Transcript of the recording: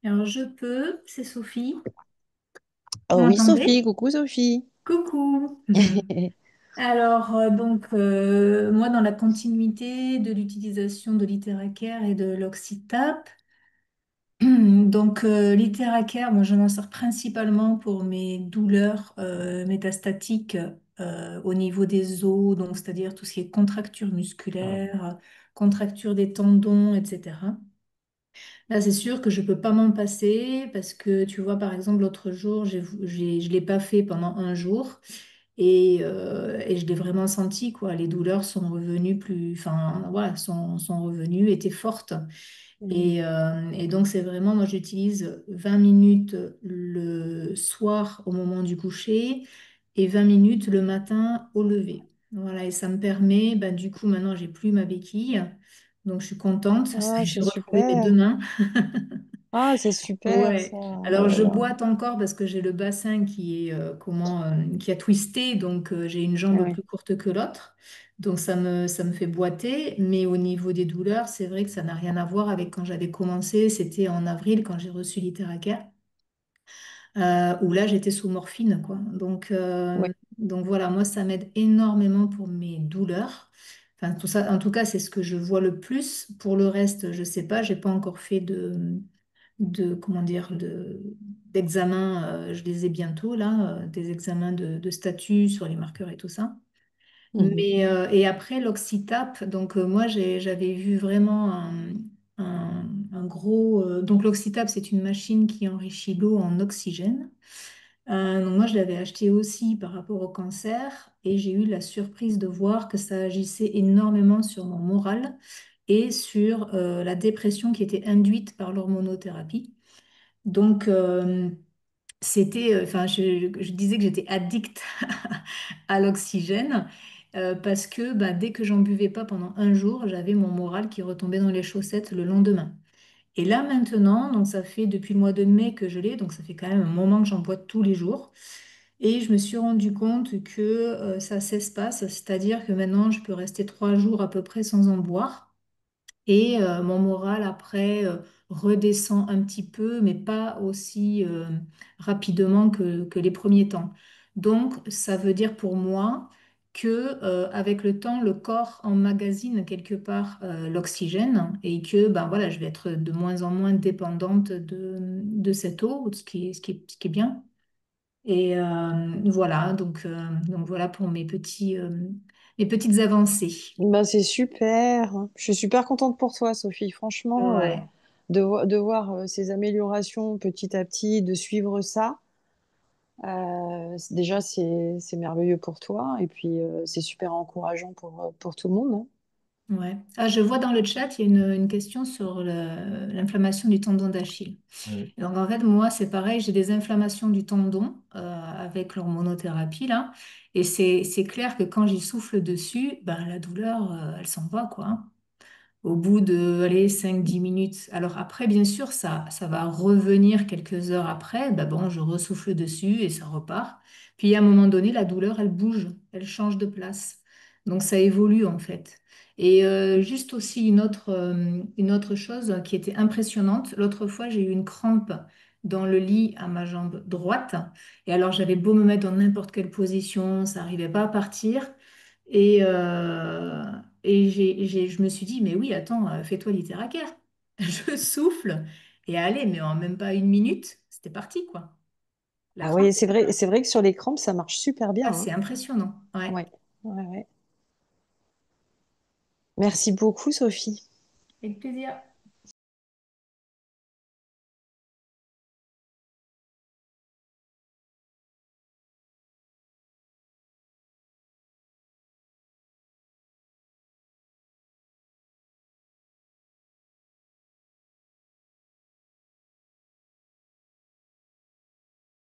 Alors, je peux, c'est Sophie. Vous Oh oui, m'entendez? Sophie, coucou Sophie. Coucou. Alors, moi, dans la continuité de l'utilisation de l'Itéracare et de l'Oxytap, l'Itéracare, moi, je m'en sers principalement pour mes douleurs métastatiques au niveau des os, donc c'est-à-dire tout ce qui est contracture musculaire, contracture des tendons, etc. Là, c'est sûr que je peux pas m'en passer parce que tu vois, par exemple, l'autre jour, je l'ai pas fait pendant un jour et je l'ai vraiment senti, quoi. Les douleurs sont revenues enfin, voilà, sont revenues, étaient fortes. Mhm. Et donc, c'est vraiment, moi, j'utilise 20 minutes le soir au moment du coucher et 20 minutes le matin au lever. Voilà, et ça me permet, ben, du coup, maintenant, j'ai plus ma béquille. Donc, je suis contente. Ah, J'ai c'est retrouvé mes deux super. mains. Ah, c'est super Ouais. ça. Oh Alors là je là. boite encore parce que j'ai le bassin qui a twisté, donc j'ai une jambe Ouais. plus courte que l'autre. Donc ça me fait boiter, mais au niveau des douleurs, c'est vrai que ça n'a rien à voir avec quand j'avais commencé, c'était en avril quand j'ai reçu l'Iteracar, où là j'étais sous morphine, quoi. Ouais. Donc voilà, moi ça m'aide énormément pour mes douleurs. Enfin, tout ça, en tout cas, c'est ce que je vois le plus. Pour le reste, je sais pas, j'ai pas encore fait comment dire, d'examens, je les ai bientôt là, des examens de statut sur les marqueurs et tout ça. Mhm. Et après l'Oxytap, moi j'avais vu vraiment un gros. Donc l'Oxytap, c'est une machine qui enrichit l'eau en oxygène. Donc moi je l'avais acheté aussi par rapport au cancer et j'ai eu la surprise de voir que ça agissait énormément sur mon moral et sur la dépression qui était induite par l'hormonothérapie. Donc, enfin, je disais que j'étais addict à l'oxygène parce que bah, dès que j'en buvais pas pendant un jour, j'avais mon moral qui retombait dans les chaussettes le lendemain. Et là maintenant, donc ça fait depuis le mois de mai que je l'ai, donc ça fait quand même un moment que j'en bois tous les jours. Et je me suis rendu compte que ça s'espace, c'est-à-dire que maintenant je peux rester 3 jours à peu près sans en boire. Et mon moral après redescend un petit peu, mais pas aussi rapidement que les premiers temps. Donc, ça veut dire pour moi que avec le temps, le corps emmagasine quelque part l'oxygène et que ben voilà, je vais être de moins en moins dépendante de cette eau, ce qui est bien. Et voilà, donc voilà pour mes petites avancées. Bah, c'est super. Je suis super contente pour toi, Sophie. Franchement, Ouais. de voir ces améliorations petit à petit, de suivre ça, déjà, c'est merveilleux pour toi. Et puis, c'est super encourageant pour tout le monde, hein. Ouais. Ah, je vois dans le chat, il y a une question sur l'inflammation du tendon d'Achille. Donc en fait, moi, c'est pareil, j'ai des inflammations du tendon avec l'hormonothérapie là. Et c'est clair que quand j'y souffle dessus, ben, la douleur, elle s'en va, quoi, hein, au bout de allez, 5-10 minutes. Alors après, bien sûr, ça va revenir quelques heures après. Ben bon, je ressouffle dessus et ça repart. Puis à un moment donné, la douleur, elle bouge, elle change de place. Donc ça évolue en fait. Et juste aussi une autre chose qui était impressionnante. L'autre fois, j'ai eu une crampe dans le lit à ma jambe droite. Et alors j'avais beau me mettre dans n'importe quelle position, ça n'arrivait pas à partir. Et, je me suis dit, mais oui, attends, fais-toi l'Iteracar. Je souffle et allez, mais en même pas une minute, c'était parti, quoi. La Ah crampe oui, était c'est partie. vrai que sur les crampes, ça marche super bien, Ah, hein. c'est impressionnant. Ouais, Ouais, ouais, ouais. Merci beaucoup, Sophie. avec plaisir.